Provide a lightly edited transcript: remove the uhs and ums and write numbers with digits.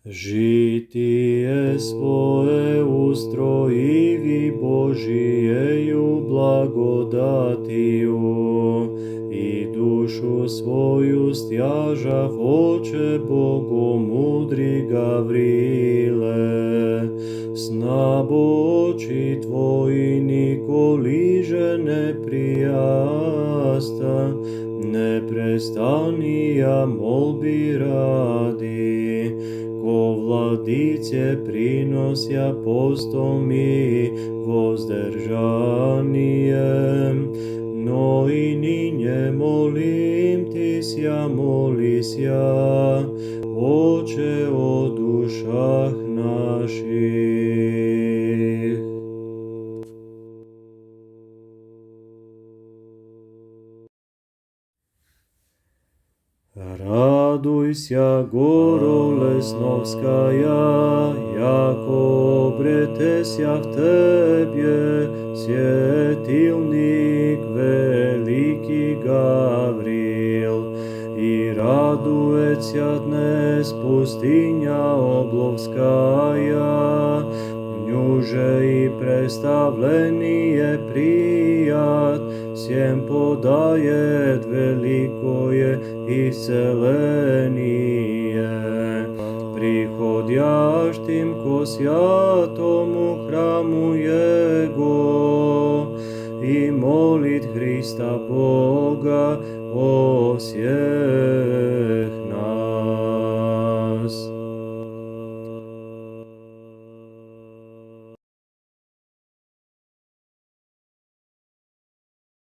Житие свое устроиви Божиею благодатию, и душу свою стяжав Отче Богомудрый Гаврииле. Снабо очи Твои николиже не прияста, не престания молби ради. Ко владице принося постом и воздржанием, но и нине молим Тися, молися, Отче, о душах наших. Радуйся, горо Лесновская, яко обретеся в Тебе, светильник великий Гавриил, и радуется днес пустыня Обловская, ниже и представление прият, всем подает великое исцеление. Приходящим ко святому храму Его и молит Христа Бога о всем.